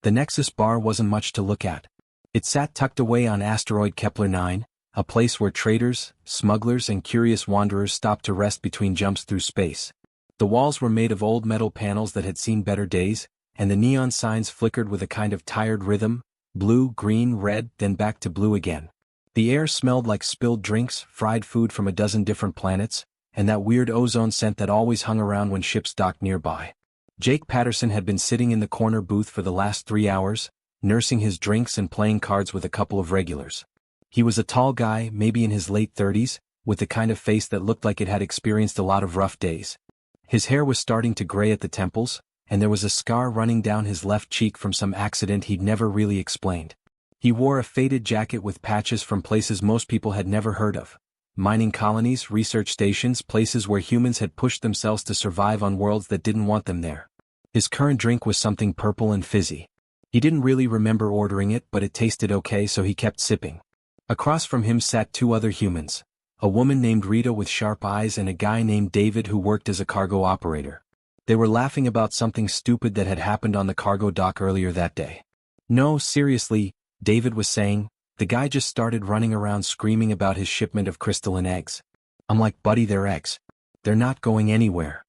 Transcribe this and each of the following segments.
The Nexus bar wasn't much to look at. It sat tucked away on asteroid Kepler 9, a place where traders, smugglers and curious wanderers stopped to rest between jumps through space. The walls were made of old metal panels that had seen better days, and the neon signs flickered with a kind of tired rhythm, blue, green, red, then back to blue again. The air smelled like spilled drinks, fried food from a dozen different planets, and that weird ozone scent that always hung around when ships docked nearby. Jake Patterson had been sitting in the corner booth for the last 3 hours, nursing his drinks and playing cards with a couple of regulars. He was a tall guy, maybe in his late 30s, with the kind of face that looked like it had experienced a lot of rough days. His hair was starting to gray at the temples, and there was a scar running down his left cheek from some accident he'd never really explained. He wore a faded jacket with patches from places most people had never heard of. Mining colonies, research stations, places where humans had pushed themselves to survive on worlds that didn't want them there. His current drink was something purple and fizzy. He didn't really remember ordering it, but it tasted okay, so he kept sipping. Across from him sat 2 other humans. A woman named Rita with sharp eyes and a guy named David who worked as a cargo operator. They were laughing about something stupid that had happened on the cargo dock earlier that day. "No, seriously," David was saying, "the guy just started running around screaming about his shipment of crystalline eggs." I'm like, "Buddy, they're eggs. They're not going anywhere."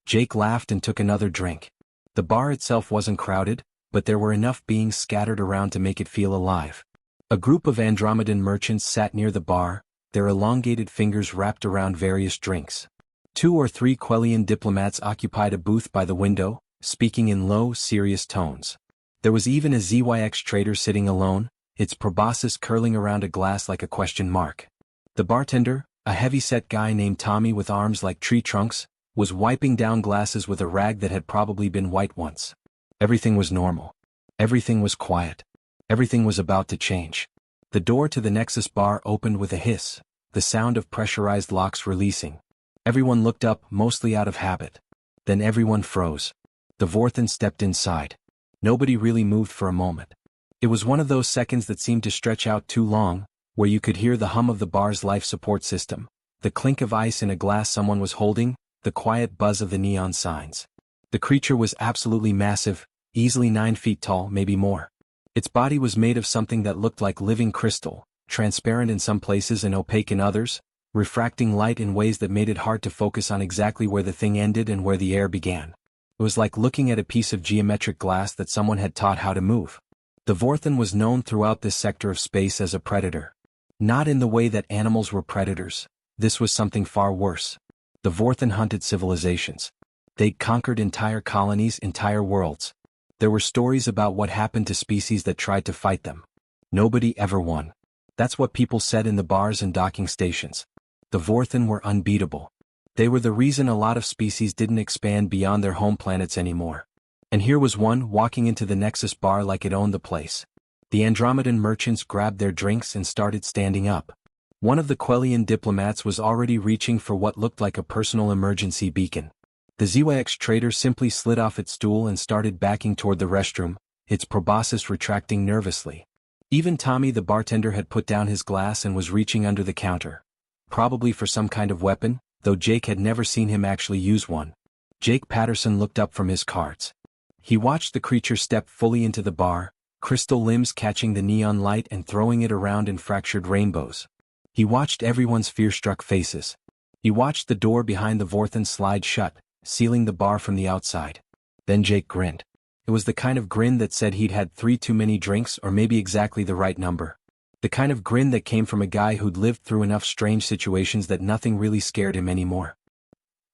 Jake laughed and took another drink. The bar itself wasn't crowded, but there were enough beings scattered around to make it feel alive. A group of Andromedan merchants sat near the bar, their elongated fingers wrapped around various drinks. 2 or 3 Quellian diplomats occupied a booth by the window, speaking in low, serious tones. There was even a ZYX trader sitting alone, its proboscis curling around a glass like a question mark. The bartender, a heavy-set guy named Tommy with arms like tree trunks, was wiping down glasses with a rag that had probably been white once. Everything was normal. Everything was quiet. Everything was about to change. The door to the Nexus bar opened with a hiss, the sound of pressurized locks releasing. Everyone looked up, mostly out of habit. Then everyone froze. The Vorthan stepped inside. Nobody really moved for a moment. It was one of those seconds that seemed to stretch out too long, where you could hear the hum of the bar's life support system, the clink of ice in a glass someone was holding, the quiet buzz of the neon signs. The creature was absolutely massive, easily 9 feet tall, maybe more. Its body was made of something that looked like living crystal, transparent in some places and opaque in others, refracting light in ways that made it hard to focus on exactly where the thing ended and where the air began. It was like looking at a piece of geometric glass that someone had taught how to move. The Vorthan was known throughout this sector of space as a predator. Not in the way that animals were predators. This was something far worse. The Vorthan hunted civilizations. They'd conquered entire colonies, entire worlds. There were stories about what happened to species that tried to fight them. Nobody ever won. That's what people said in the bars and docking stations. The Vorthan were unbeatable. They were the reason a lot of species didn't expand beyond their home planets anymore. And here was one walking into the Nexus bar like it owned the place. The Andromedan merchants grabbed their drinks and started standing up. One of the Quellian diplomats was already reaching for what looked like a personal emergency beacon. The ZYX trader simply slid off its stool and started backing toward the restroom, its proboscis retracting nervously. Even Tommy the bartender had put down his glass and was reaching under the counter. Probably for some kind of weapon, though Jake had never seen him actually use one. Jake Patterson looked up from his cards. He watched the creature step fully into the bar, crystal limbs catching the neon light and throwing it around in fractured rainbows. He watched everyone's fear-struck faces. He watched the door behind the Vorthan slide shut, sealing the bar from the outside. Then Jake grinned. It was the kind of grin that said he'd had 3 too many drinks or maybe exactly the right number. The kind of grin that came from a guy who'd lived through enough strange situations that nothing really scared him anymore.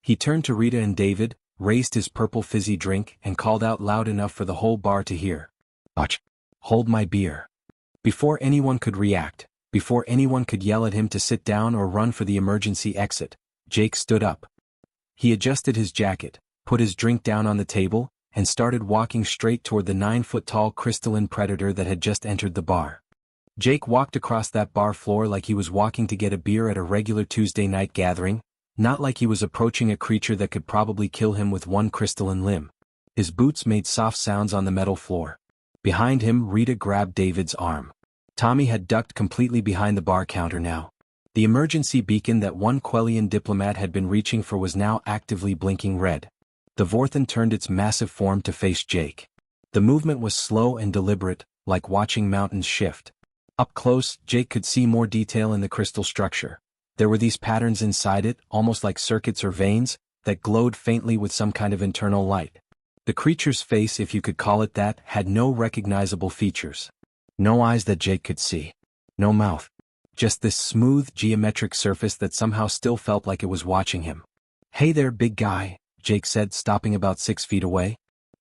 He turned to Rita and David, raised his purple fizzy drink and called out loud enough for the whole bar to hear. "Watch. Hold my beer." Before anyone could react, before anyone could yell at him to sit down or run for the emergency exit, Jake stood up. He adjusted his jacket, put his drink down on the table, and started walking straight toward the 9-foot-tall crystalline predator that had just entered the bar. Jake walked across that bar floor like he was walking to get a beer at a regular Tuesday night gathering, not like he was approaching a creature that could probably kill him with one crystalline limb. His boots made soft sounds on the metal floor. Behind him, Rita grabbed David's arm. Tommy had ducked completely behind the bar counter now. The emergency beacon that one Quellian diplomat had been reaching for was now actively blinking red. The Vorthan turned its massive form to face Jake. The movement was slow and deliberate, like watching mountains shift. Up close, Jake could see more detail in the crystal structure. There were these patterns inside it, almost like circuits or veins, that glowed faintly with some kind of internal light. The creature's face, if you could call it that, had no recognizable features. No eyes that Jake could see. No mouth. Just this smooth, geometric surface that somehow still felt like it was watching him. "Hey there, big guy," Jake said, stopping about 6 feet away.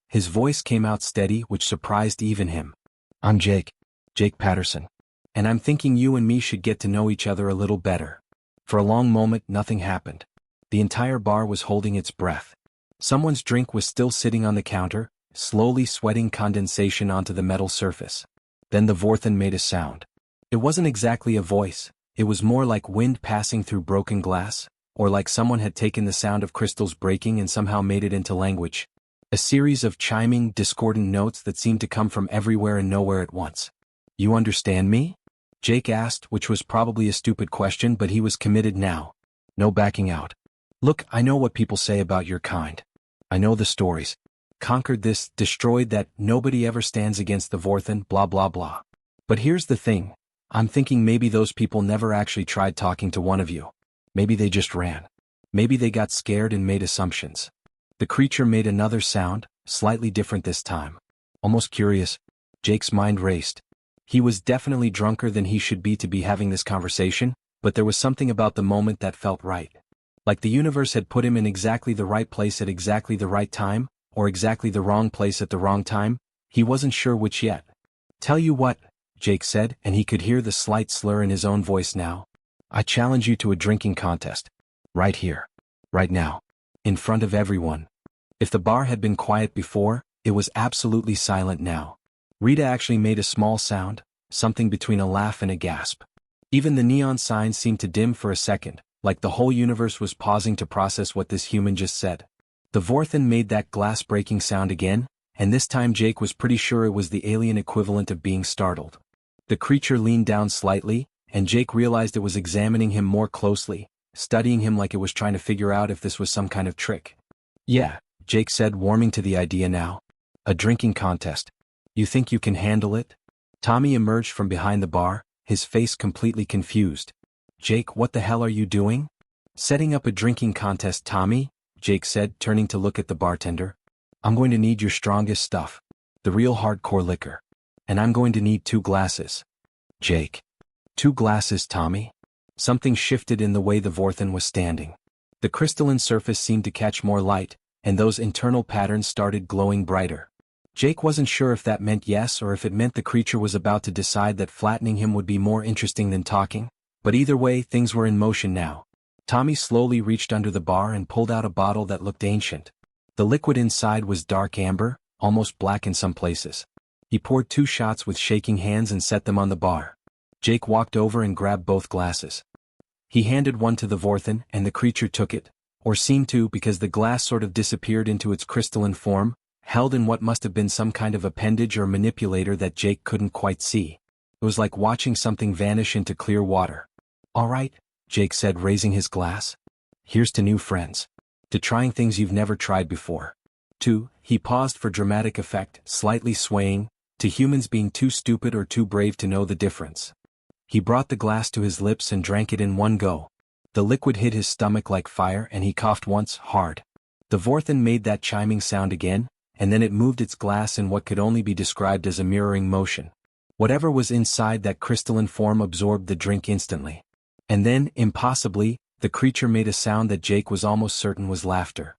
His voice came out steady, which surprised even him. "I'm Jake. Jake Patterson. And I'm thinking you and me should get to know each other a little better." For a long moment, nothing happened. The entire bar was holding its breath. Someone's drink was still sitting on the counter, slowly sweating condensation onto the metal surface. Then the Vorthen made a sound. It wasn't exactly a voice, it was more like wind passing through broken glass, or like someone had taken the sound of crystals breaking and somehow made it into language. A series of chiming, discordant notes that seemed to come from everywhere and nowhere at once. "You understand me?" Jake asked, which was probably a stupid question, but he was committed now. No backing out. "Look, I know what people say about your kind. I know the stories. Conquered this, destroyed that, nobody ever stands against the Vorthen, blah blah blah. But here's the thing. I'm thinking maybe those people never actually tried talking to one of you. Maybe they just ran. Maybe they got scared and made assumptions." The creature made another sound, slightly different this time. Almost curious. Jake's mind raced. He was definitely drunker than he should be to be having this conversation, but there was something about the moment that felt right. Like the universe had put him in exactly the right place at exactly the right time, or exactly the wrong place at the wrong time. He wasn't sure which yet. "Tell you what," Jake said, and he could hear the slight slur in his own voice now. "I challenge you to a drinking contest. Right here. Right now. In front of everyone." If the bar had been quiet before, it was absolutely silent now. Rita actually made a small sound, something between a laugh and a gasp. Even the neon signs seemed to dim for a second, like the whole universe was pausing to process what this human just said. The Vorthen made that glass-breaking sound again, and this time Jake was pretty sure it was the alien equivalent of being startled. The creature leaned down slightly, and Jake realized it was examining him more closely, studying him like it was trying to figure out if this was some kind of trick. "Yeah," Jake said, warming to the idea now. "A drinking contest. You think you can handle it?" Tommy emerged from behind the bar, his face completely confused. "Jake, what the hell are you doing?" "Setting up a drinking contest, Tommy," Jake said, turning to look at the bartender. "I'm going to need your strongest stuff. The real hardcore liquor. And I'm going to need 2 glasses." "Jake. 2 glasses, Tommy?" Something shifted in the way the Vorthen was standing. The crystalline surface seemed to catch more light, and those internal patterns started glowing brighter. Jake wasn't sure if that meant yes or if it meant the creature was about to decide that flattening him would be more interesting than talking, but either way, things were in motion now. Tommy slowly reached under the bar and pulled out a bottle that looked ancient. The liquid inside was dark amber, almost black in some places. He poured 2 shots with shaking hands and set them on the bar. Jake walked over and grabbed both glasses. He handed one to the Vorthen, and the creature took it, or seemed to, because the glass sort of disappeared into its crystalline form, held in what must have been some kind of appendage or manipulator that Jake couldn't quite see. It was like watching something vanish into clear water. "All right," Jake said, raising his glass. "Here's to new friends. To trying things you've never tried before. To," he paused for dramatic effect, slightly swaying, "to humans being too stupid or too brave to know the difference." He brought the glass to his lips and drank it in one go. The liquid hit his stomach like fire and he coughed once, hard. The Vorthen made that chiming sound again, and then it moved its glass in what could only be described as a mirroring motion. Whatever was inside that crystalline form absorbed the drink instantly. And then, impossibly, the creature made a sound that Jake was almost certain was laughter.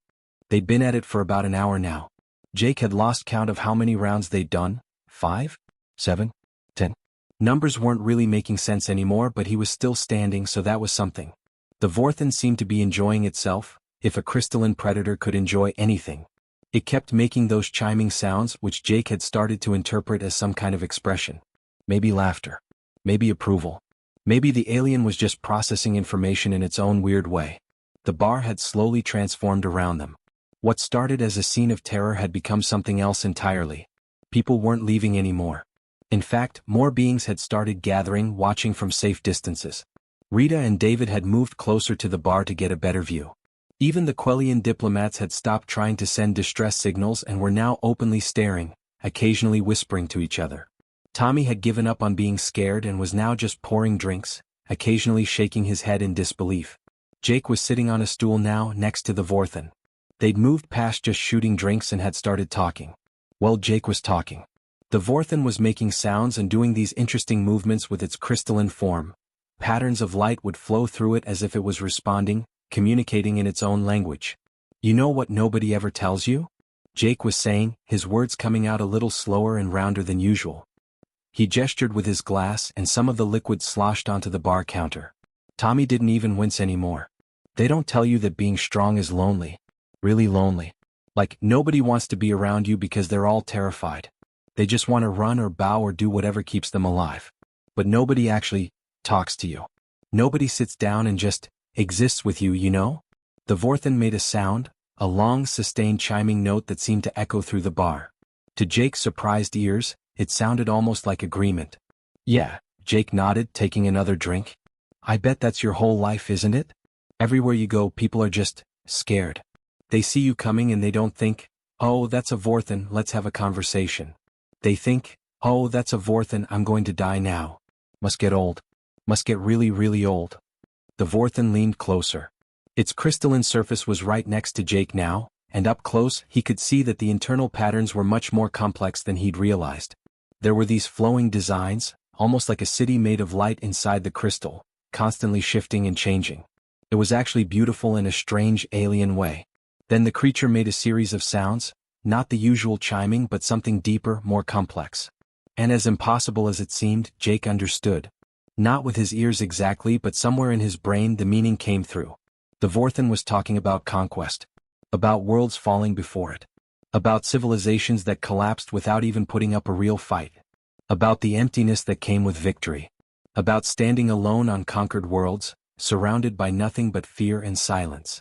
They'd been at it for about an hour now. Jake had lost count of how many rounds they'd done. 5? 7? 10? Numbers weren't really making sense anymore, but he was still standing, so that was something. The Vorthen seemed to be enjoying itself, if a crystalline predator could enjoy anything. It kept making those chiming sounds which Jake had started to interpret as some kind of expression. Maybe laughter. Maybe approval. Maybe the alien was just processing information in its own weird way. The bar had slowly transformed around them. What started as a scene of terror had become something else entirely. People weren't leaving anymore. In fact, more beings had started gathering, watching from safe distances. Rita and David had moved closer to the bar to get a better view. Even the Quellian diplomats had stopped trying to send distress signals and were now openly staring, occasionally whispering to each other. Tommy had given up on being scared and was now just pouring drinks, occasionally shaking his head in disbelief. Jake was sitting on a stool now next to the Vorthen. They'd moved past just shooting drinks and had started talking. Well, Jake was talking. The Vorthen was making sounds and doing these interesting movements with its crystalline form. Patterns of light would flow through it as if it was responding, communicating in its own language. You know what nobody ever tells you? Jake was saying, his words coming out a little slower and rounder than usual. He gestured with his glass and some of the liquid sloshed onto the bar counter. Tommy didn't even wince anymore. They don't tell you that being strong is lonely. Really lonely. Like, nobody wants to be around you because they're all terrified. They just want to run or bow or do whatever keeps them alive. But nobody actually talks to you. Nobody sits down and just exists with you, you know? The Vorthen made a sound, a long, sustained chiming note that seemed to echo through the bar. To Jake's surprised ears, it sounded almost like agreement. Yeah, Jake nodded, taking another drink. I bet that's your whole life, isn't it? Everywhere you go, people are just scared. They see you coming and they don't think, oh, that's a Vorthen, let's have a conversation. They think, oh, that's a Vorthen, I'm going to die now. Must get old. Must get really, really old. The Vorthen leaned closer. Its crystalline surface was right next to Jake now, and up close he could see that the internal patterns were much more complex than he'd realized. There were these flowing designs, almost like a city made of light inside the crystal, constantly shifting and changing. It was actually beautiful in a strange, alien way. Then the creature made a series of sounds, not the usual chiming but something deeper, more complex. And as impossible as it seemed, Jake understood. Not with his ears exactly, but somewhere in his brain the meaning came through. The Vorthen was talking about conquest. About worlds falling before it. About civilizations that collapsed without even putting up a real fight. About the emptiness that came with victory. About standing alone on conquered worlds, surrounded by nothing but fear and silence.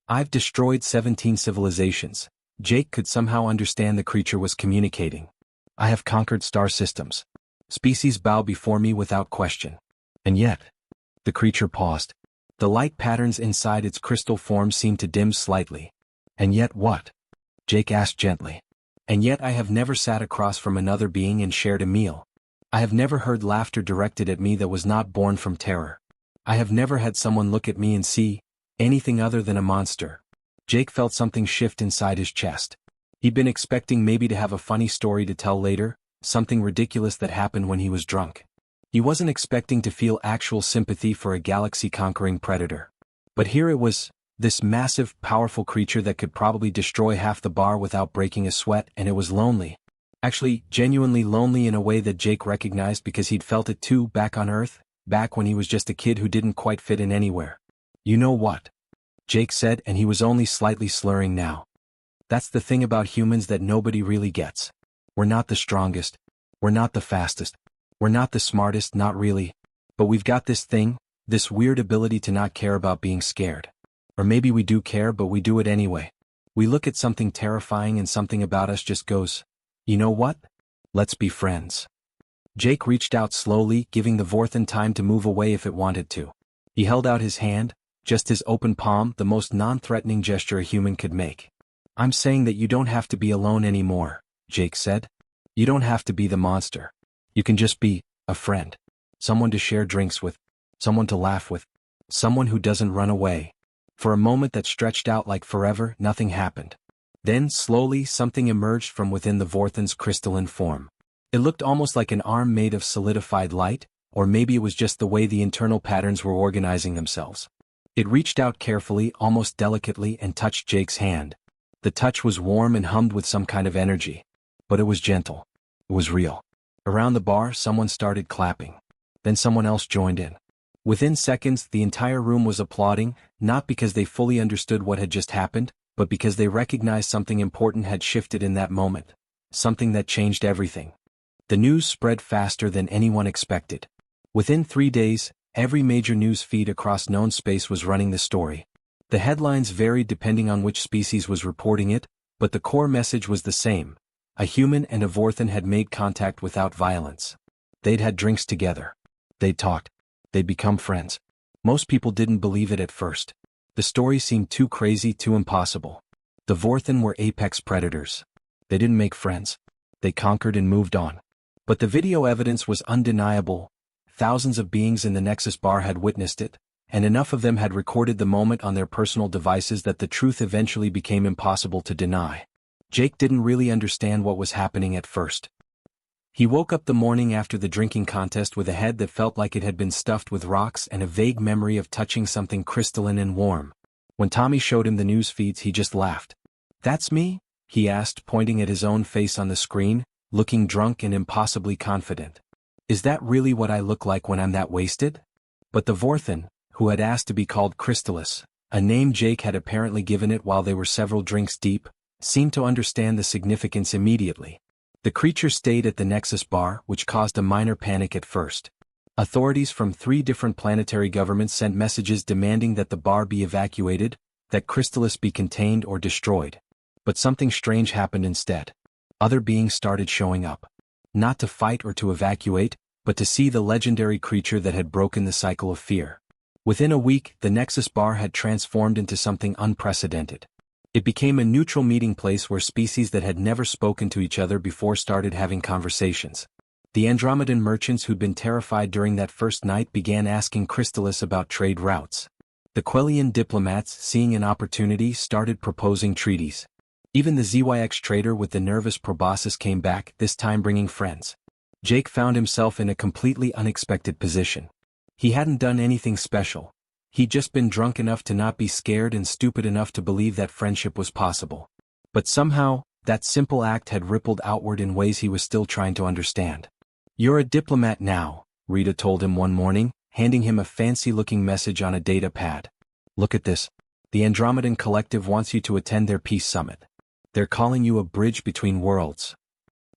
I've destroyed 17 civilizations. Jake could somehow understand the creature was communicating. I have conquered star systems. Species bow before me without question. And yet, the creature paused. The light patterns inside its crystal form seemed to dim slightly. And yet what? Jake asked gently. And yet I have never sat across from another being and shared a meal. I have never heard laughter directed at me that was not born from terror. I have never had someone look at me and see anything other than a monster. Jake felt something shift inside his chest. He'd been expecting maybe to have a funny story to tell later, something ridiculous that happened when he was drunk. He wasn't expecting to feel actual sympathy for a galaxy-conquering predator. But here it was, this massive, powerful creature that could probably destroy half the bar without breaking a sweat, and it was lonely. Actually, genuinely lonely in a way that Jake recognized because he'd felt it too back on Earth, back when he was just a kid who didn't quite fit in anywhere. You know what? Jake said, and he was only slightly slurring now. That's the thing about humans that nobody really gets. We're not the strongest. We're not the fastest. We're not the smartest, not really. But we've got this thing, this weird ability to not care about being scared. Or maybe we do care but we do it anyway. We look at something terrifying and something about us just goes, you know what? Let's be friends. Jake reached out slowly, giving the Vorthen time to move away if it wanted to. He held out his hand, just his open palm, the most non-threatening gesture a human could make. I'm saying that you don't have to be alone anymore, Jake said. You don't have to be the monster. You can just be a friend. Someone to share drinks with. Someone to laugh with. Someone who doesn't run away. For a moment that stretched out like forever, nothing happened. Then, slowly, something emerged from within the Vorthen's crystalline form. It looked almost like an arm made of solidified light, or maybe it was just the way the internal patterns were organizing themselves. It reached out carefully, almost delicately, and touched Jake's hand. The touch was warm and hummed with some kind of energy. But it was gentle. It was real. Around the bar, someone started clapping. Then someone else joined in. Within seconds, the entire room was applauding, not because they fully understood what had just happened, but because they recognized something important had shifted in that moment. Something that changed everything. The news spread faster than anyone expected. Within 3 days, every major news feed across known space was running the story. The headlines varied depending on which species was reporting it, but the core message was the same. A human and a Vorthen had made contact without violence. They'd had drinks together. They'd talked. They'd become friends. Most people didn't believe it at first. The story seemed too crazy, too impossible. The Vorthen were apex predators. They didn't make friends. They conquered and moved on. But the video evidence was undeniable. Thousands of beings in the Nexus bar had witnessed it, and enough of them had recorded the moment on their personal devices that the truth eventually became impossible to deny. Jake didn't really understand what was happening at first. He woke up the morning after the drinking contest with a head that felt like it had been stuffed with rocks and a vague memory of touching something crystalline and warm. When Tommy showed him the news feeds, he just laughed. "That's me?" he asked, pointing at his own face on the screen, looking drunk and impossibly confident. "Is that really what I look like when I'm that wasted?" But the Vorthan, who had asked to be called Crystallis, a name Jake had apparently given it while they were several drinks deep, seemed to understand the significance immediately. The creature stayed at the Nexus bar, which caused a minor panic at first. Authorities from 3 different planetary governments sent messages demanding that the bar be evacuated, that Crystallis be contained or destroyed. But something strange happened instead. Other beings started showing up. Not to fight or to evacuate, but to see the legendary creature that had broken the cycle of fear. Within a week, the Nexus bar had transformed into something unprecedented. It became a neutral meeting place where species that had never spoken to each other before started having conversations. The Andromedan merchants who'd been terrified during that first night began asking Crystallis about trade routes. The Quellian diplomats, seeing an opportunity, started proposing treaties. Even the ZYX trader with the nervous proboscis came back, this time bringing friends. Jake found himself in a completely unexpected position. He hadn't done anything special. He'd just been drunk enough to not be scared and stupid enough to believe that friendship was possible. But somehow, that simple act had rippled outward in ways he was still trying to understand. "You're a diplomat now," Rita told him one morning, handing him a fancy-looking message on a data pad. "Look at this. The Andromedan Collective wants you to attend their peace summit. They're calling you a bridge between worlds."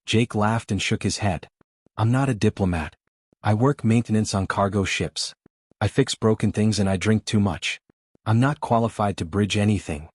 Jake laughed and shook his head. "I'm not a diplomat. I work maintenance on cargo ships. I fix broken things and I drink too much. I'm not qualified to bridge anything."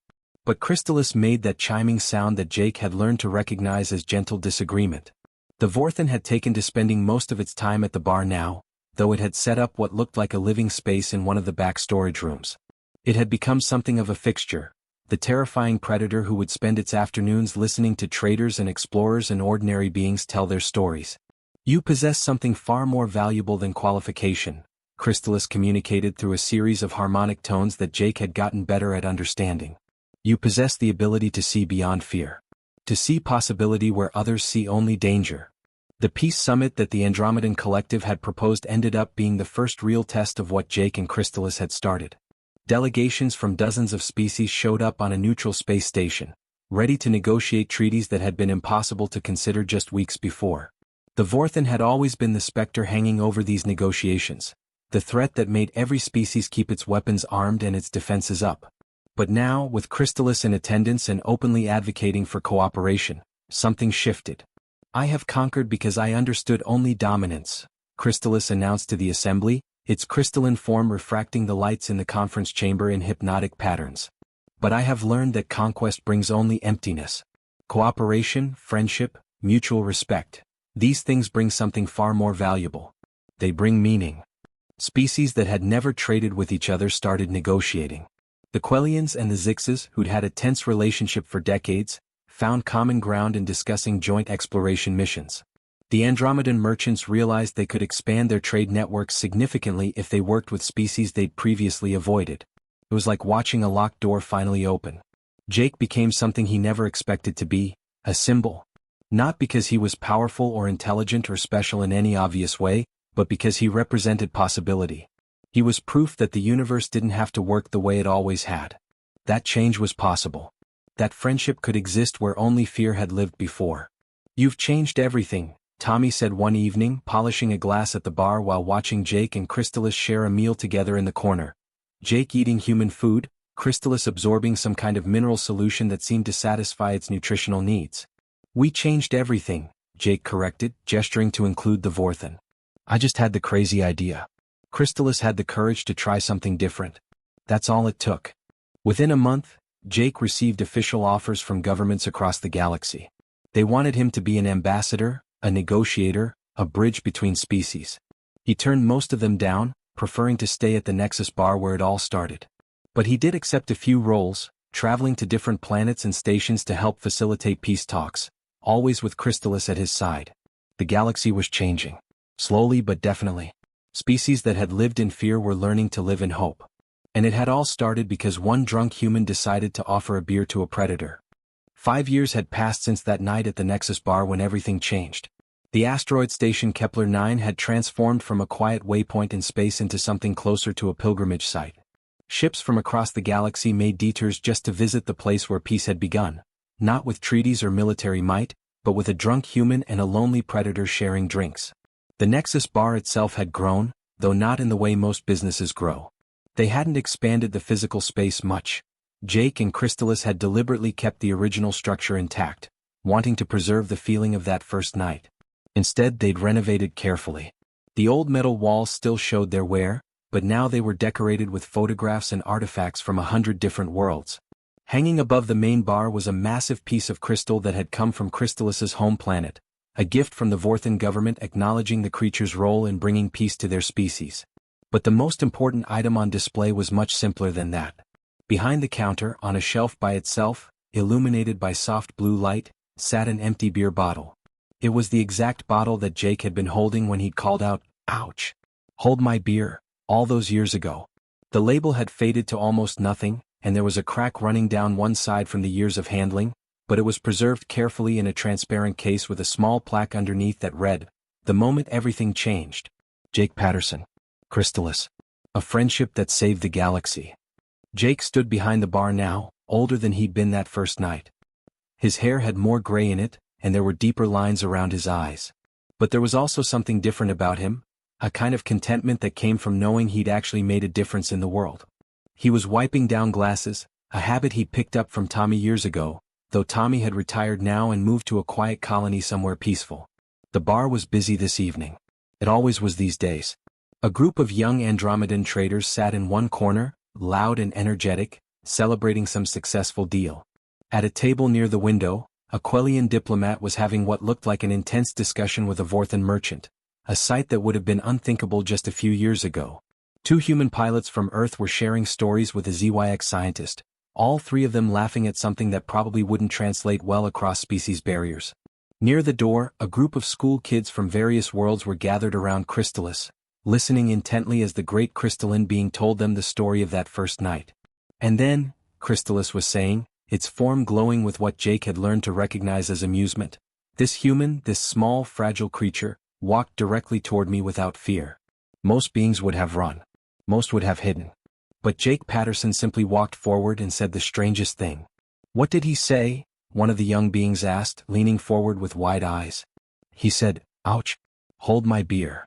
But Crystallis made that chiming sound that Jake had learned to recognize as gentle disagreement. The Vorthan had taken to spending most of its time at the bar now, though it had set up what looked like a living space in one of the back storage rooms. It had become something of a fixture, the terrifying predator who would spend its afternoons listening to traders and explorers and ordinary beings tell their stories. "You possess something far more valuable than qualification," Crystallis communicated through a series of harmonic tones that Jake had gotten better at understanding. "You possess the ability to see beyond fear. To see possibility where others see only danger." The peace summit that the Andromedan Collective had proposed ended up being the first real test of what Jake and Crystallis had started. Delegations from dozens of species showed up on a neutral space station, ready to negotiate treaties that had been impossible to consider just weeks before. The Vorthan had always been the specter hanging over these negotiations, the threat that made every species keep its weapons armed and its defenses up. But now, with Crystallis in attendance and openly advocating for cooperation, something shifted. "I have conquered because I understood only dominance," Crystallis announced to the assembly, its crystalline form refracting the lights in the conference chamber in hypnotic patterns. "But I have learned that conquest brings only emptiness. Cooperation, friendship, mutual respect. These things bring something far more valuable. They bring meaning." Species that had never traded with each other started negotiating. The Quellians and the Zixes, who'd had a tense relationship for decades, found common ground in discussing joint exploration missions. The Andromedan merchants realized they could expand their trade networks significantly if they worked with species they'd previously avoided. It was like watching a locked door finally open. Jake became something he never expected to be, a symbol. Not because he was powerful or intelligent or special in any obvious way, but because he represented possibility. He was proof that the universe didn't have to work the way it always had. That change was possible. That friendship could exist where only fear had lived before. "You've changed everything," Tommy said one evening, polishing a glass at the bar while watching Jake and Crystallis share a meal together in the corner. Jake eating human food, Crystallis absorbing some kind of mineral solution that seemed to satisfy its nutritional needs. "We changed everything," Jake corrected, gesturing to include the Vorthan. "I just had the crazy idea." Crystallis had the courage to try something different. That's all it took. Within a month, Jake received official offers from governments across the galaxy. They wanted him to be an ambassador, a negotiator, a bridge between species. He turned most of them down, preferring to stay at the Nexus bar where it all started. But he did accept a few roles, traveling to different planets and stations to help facilitate peace talks, always with Crystallis at his side. The galaxy was changing. Slowly but definitely. Species that had lived in fear were learning to live in hope. And it had all started because one drunk human decided to offer a beer to a predator. 5 years had passed since that night at the Nexus Bar when everything changed. The asteroid station Kepler 9 had transformed from a quiet waypoint in space into something closer to a pilgrimage site. Ships from across the galaxy made detours just to visit the place where peace had begun, not with treaties or military might, but with a drunk human and a lonely predator sharing drinks. The Nexus Bar itself had grown, though not in the way most businesses grow. They hadn't expanded the physical space much. Jake and Crystallis had deliberately kept the original structure intact, wanting to preserve the feeling of that first night. Instead, they'd renovated carefully. The old metal walls still showed their wear, but now they were decorated with photographs and artifacts from 100 different worlds. Hanging above the main bar was a massive piece of crystal that had come from Crystallis's home planet, a gift from the Vorthan government acknowledging the creature's role in bringing peace to their species. But the most important item on display was much simpler than that. Behind the counter, on a shelf by itself, illuminated by soft blue light, sat an empty beer bottle. It was the exact bottle that Jake had been holding when he'd called out, "Ouch! Hold my beer," all those years ago. The label had faded to almost nothing, and there was a crack running down one side from the years of handling, but it was preserved carefully in a transparent case with a small plaque underneath that read, "The moment everything changed. Jake Patterson. Crystallis. A friendship that saved the galaxy." Jake stood behind the bar now, older than he'd been that first night. His hair had more gray in it, and there were deeper lines around his eyes. But there was also something different about him, a kind of contentment that came from knowing he'd actually made a difference in the world. He was wiping down glasses, a habit he'd picked up from Tommy years ago, though Tommy had retired now and moved to a quiet colony somewhere peaceful. The bar was busy this evening. It always was these days. A group of young Andromedan traders sat in one corner, loud and energetic, celebrating some successful deal. At a table near the window, a Quellian diplomat was having what looked like an intense discussion with a Vorthan merchant, a sight that would have been unthinkable just a few years ago. 2 human pilots from Earth were sharing stories with a ZYX scientist, all 3 of them laughing at something that probably wouldn't translate well across species barriers. Near the door, a group of school kids from various worlds were gathered around Crystallis, listening intently as the great crystalline being told them the story of that first night. And then, Crystallis was saying, its form glowing with what Jake had learned to recognize as amusement, this human, this small, fragile creature, walked directly toward me without fear. Most beings would have run. Most would have hidden. But Jake Patterson simply walked forward and said the strangest thing. "What did he say?" one of the young beings asked, leaning forward with wide eyes. "He said, 'Ouch. Hold my beer.'"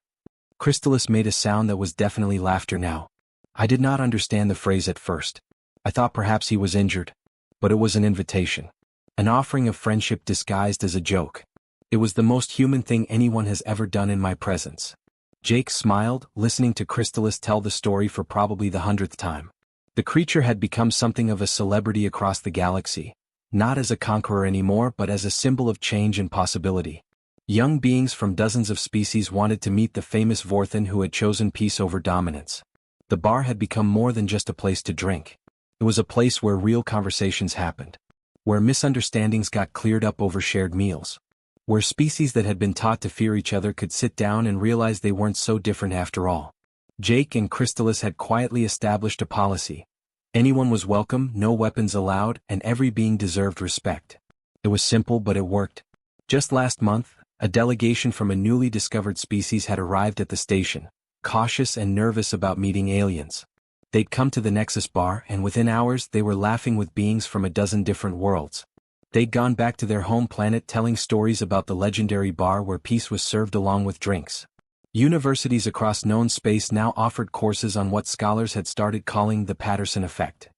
Crystallis made a sound that was definitely laughter now. I did not understand the phrase at first. I thought perhaps he was injured. But it was an invitation. An offering of friendship disguised as a joke. It was the most human thing anyone has ever done in my presence. Jake smiled, listening to Crystallis tell the story for probably the 100th time. The creature had become something of a celebrity across the galaxy, not as a conqueror anymore but as a symbol of change and possibility. Young beings from dozens of species wanted to meet the famous Vorthan who had chosen peace over dominance. The bar had become more than just a place to drink. It was a place where real conversations happened. Where misunderstandings got cleared up over shared meals. Where species that had been taught to fear each other could sit down and realize they weren't so different after all. Jake and Crystallis had quietly established a policy. Anyone was welcome, no weapons allowed, and every being deserved respect. It was simple but it worked. Just last month, a delegation from a newly discovered species had arrived at the station, cautious and nervous about meeting aliens. They'd come to the Nexus Bar and within hours they were laughing with beings from a dozen different worlds. They'd gone back to their home planet telling stories about the legendary bar where peace was served along with drinks. Universities across known space now offered courses on what scholars had started calling the Patterson effect.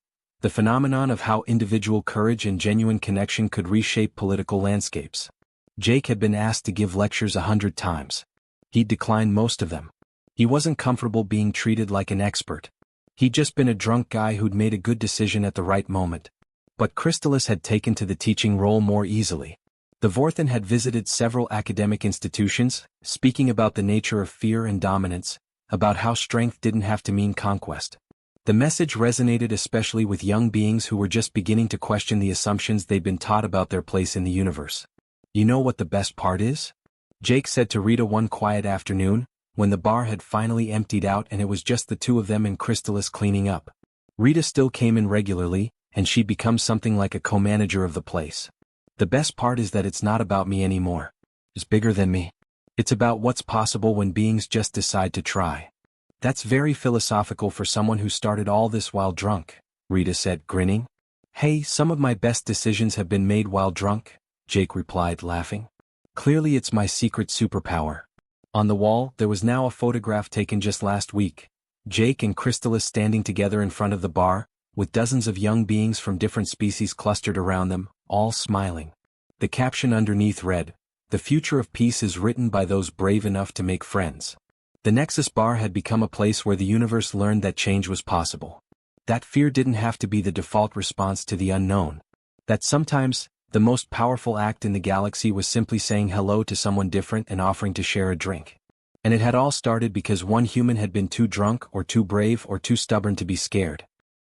The phenomenon of how individual courage and genuine connection could reshape political landscapes. Jake had been asked to give lectures 100 times. He'd declined most of them. He wasn't comfortable being treated like an expert. He'd just been a drunk guy who'd made a good decision at the right moment. But Crystallis had taken to the teaching role more easily. The Vorthan had visited several academic institutions, speaking about the nature of fear and dominance, about how strength didn't have to mean conquest. The message resonated especially with young beings who were just beginning to question the assumptions they'd been taught about their place in the universe. You know what the best part is? Jake said to Rita one quiet afternoon, when the bar had finally emptied out and it was just the two of them and Crystalis cleaning up. Rita still came in regularly, and she'd become something like a co-manager of the place. The best part is that it's not about me anymore. It's bigger than me. It's about what's possible when beings just decide to try. That's very philosophical for someone who started all this while drunk, Rita said, grinning. Hey, some of my best decisions have been made while drunk, Jake replied, laughing. Clearly it's my secret superpower. On the wall, there was now a photograph taken just last week. Jake and Crystalis standing together in front of the bar, with dozens of young beings from different species clustered around them, all smiling. The caption underneath read, "The future of peace is written by those brave enough to make friends." The Nexus Bar had become a place where the universe learned that change was possible. That fear didn't have to be the default response to the unknown. That sometimes, the most powerful act in the galaxy was simply saying hello to someone different and offering to share a drink. And it had all started because one human had been too drunk or too brave or too stubborn to be scared.